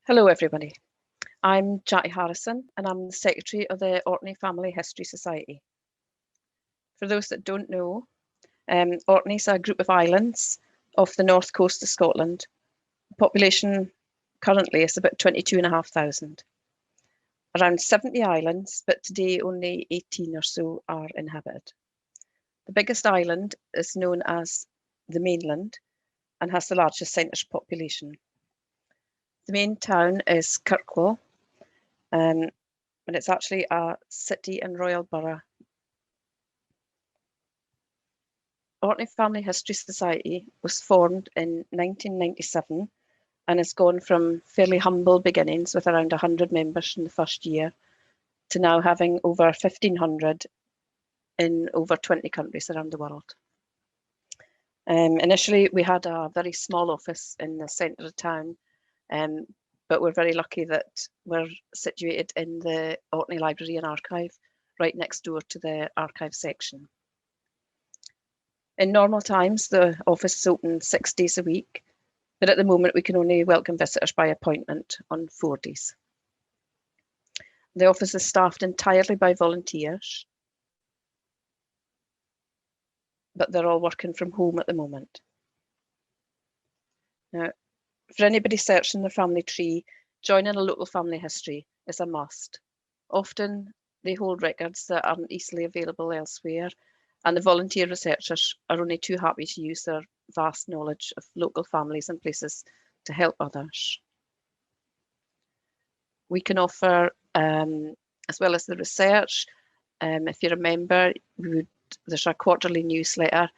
Hello everybody, I'm Jackie Harrison and I'm the Secretary of the Orkney Family History Society. For those that don't know, Orkney is a group of islands off the north coast of Scotland. The population currently is about 22,500. Around 70 islands, but today only 18 or so are inhabited. The biggest island is known as the mainland and has the largest centre population. The main town is Kirkwall, and it's actually a city and royal borough. Orkney Family History Society was formed in 1997 and has gone from fairly humble beginnings with around 100 members in the first year to now having over 1,500 in over 20 countries around the world. Initially, we had a very small office in the centre of town, but we're very lucky that we're situated in the Orkney Library and Archive, right next door to the archive section. In normal times, the office is open 6 days a week, but at the moment we can only welcome visitors by appointment on 4 days. The office is staffed entirely by volunteers, but they're all working from home at the moment. Now, for anybody searching their family tree, joining a local family history is a must. Often they hold records that aren't easily available elsewhere, and the volunteer researchers are only too happy to use their vast knowledge of local families and places to help others. We can offer, as well as the research, if you're a member, there's a quarterly newsletter,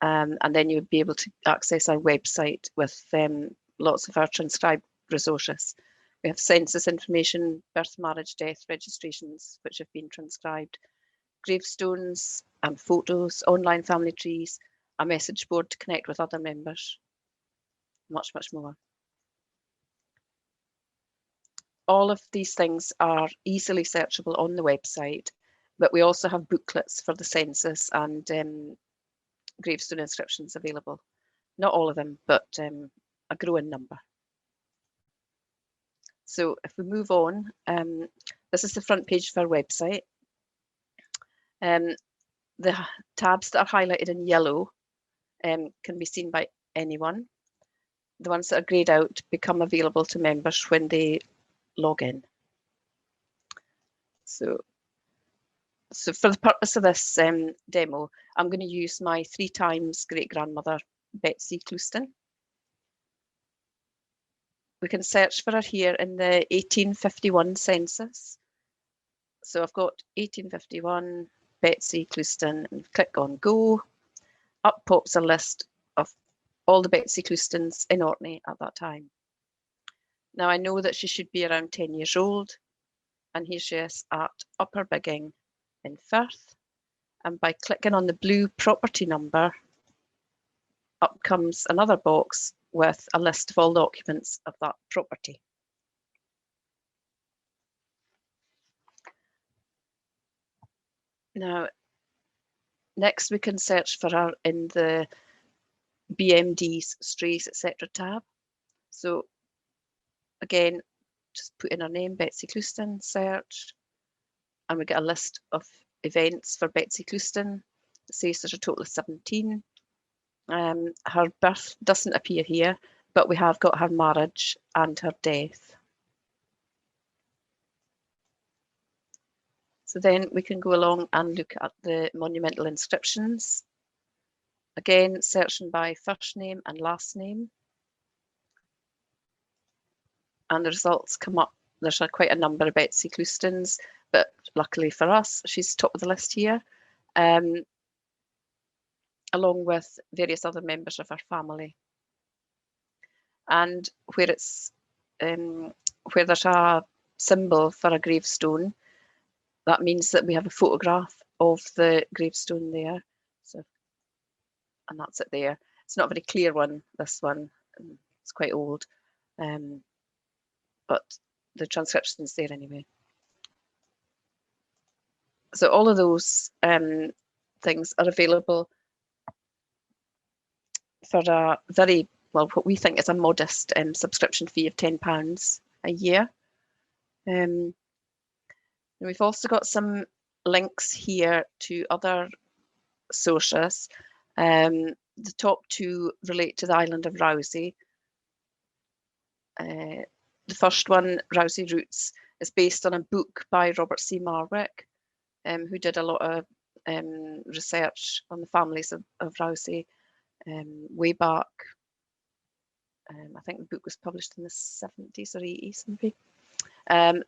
and then you would be able to access our website with lots of our transcribed resources. We have census information, birth, marriage, death registrations, which have been transcribed, gravestones and photos, online family trees, a message board to connect with other members, much, much more. All of these things are easily searchable on the website, but we also have booklets for the census and gravestone inscriptions available. Not all of them, but a growing number. So if we move on, this is the front page of our website. The tabs that are highlighted in yellow can be seen by anyone. The ones that are greyed out become available to members when they log in. So for the purpose of this demo, I'm going to use my 3 times great-grandmother, Betsy Clouston. We can search for her here in the 1851 census. So I've got 1851, Betsy Clouston, and click on go. Up pops a list of all the Betsy Cloustons in Orkney at that time. Now I know that she should be around 10 years old, and here she is at Upper Bigging in Firth. And by clicking on the blue property number, up comes another box with a list of all documents of that property. Now, next we can search for her in the BMDs, Strays, etc. tab. So again, just put in her name, Betsy Clouston, search, and we get a list of events for Betsy Clouston. It says there's a total of 17. Her birth doesn't appear here, but we have got her marriage and her death. So then we can go along and look at the monumental inscriptions. Again, searching by first name and last name. And the results come up. There's quite a number of Betsy Cloustons, but luckily for us, she's top of the list here, along with various other members of her family. And where it's where there's a symbol for a gravestone, that means that we have a photograph of the gravestone there. So, and that's it there. It's not a very clear one, this one. It's quite old, but the transcription's there anyway. So all of those things are available for a very well, what we think is a modest subscription fee of £10 a year. And we've also got some links here to other sources. The top two relate to the island of Rousey. The first one, Rousey Roots, is based on a book by Robert C. Marwick, who did a lot of research on the families of Rousey way back. I think the book was published in the 70s or 80s, maybe.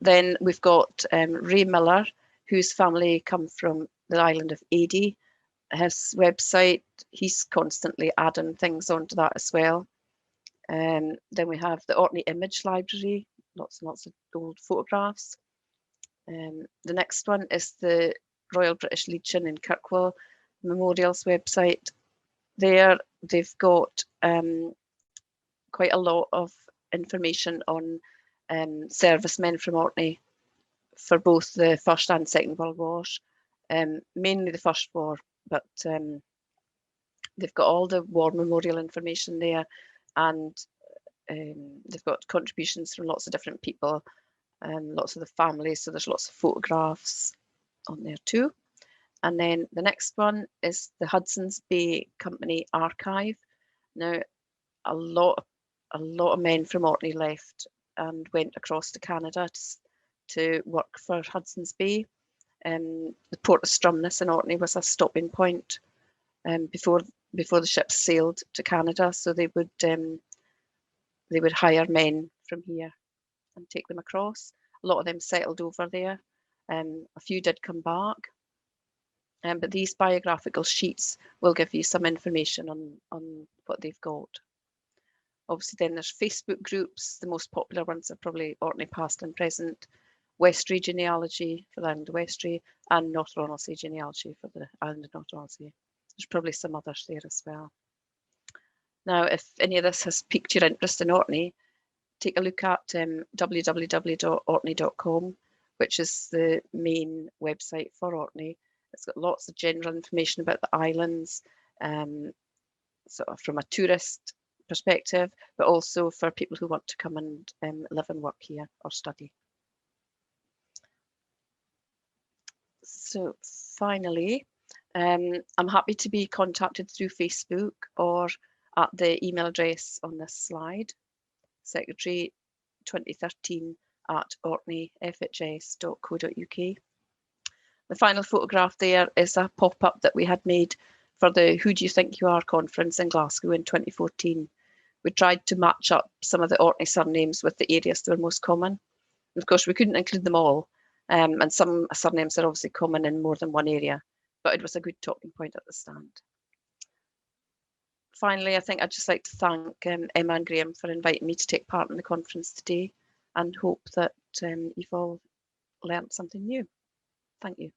Then we've got Ray Miller, whose family come from the island of Adie. His website, he's constantly adding things onto that as well. Then we have the Orkney Image Library, lots and lots of old photographs. The next one is the Royal British Legion in Kirkwall Memorials website. There they've got quite a lot of information on servicemen from Orkney for both the First and Second World Wars, mainly the First War, but they've got all the war memorial information there, and they've got contributions from lots of different people and lots of the families, so there's lots of photographs on there too. And then the next one is the Hudson's Bay Company Archive. Now, a lot of men from Orkney left and went across to Canada to work for Hudson's Bay. The port of Stromness in Orkney was a stopping point before the ships sailed to Canada, so they would hire men from here and take them across. A lot of them settled over there. A few did come back. But these biographical sheets will give you some information on what they've got. Obviously, then there's Facebook groups. The most popular ones are probably Orkney Past and Present, Westray Genealogy for the island of Westray, and North Ronaldsay Genealogy for the island of North Ronaldsay. There's probably some others there as well. Now, if any of this has piqued your interest in Orkney, take a look at www.orkney.com, which is the main website for Orkney. It's got lots of general information about the islands, sort of from a tourist perspective, but also for people who want to come and live and work here or study. So finally, I'm happy to be contacted through Facebook or at the email address on this slide, secretary2013@orkneyfhs.co.uk. The final photograph there is a pop-up that we had made for the Who Do You Think You Are conference in Glasgow in 2014. We tried to match up some of the Orkney surnames with the areas that were most common. And of course, we couldn't include them all, and some surnames are obviously common in more than one area, but it was a good talking point at the stand. Finally, I think I'd just like to thank Emma and Graham for inviting me to take part in the conference today, and hope that you've all learnt something new. Thank you.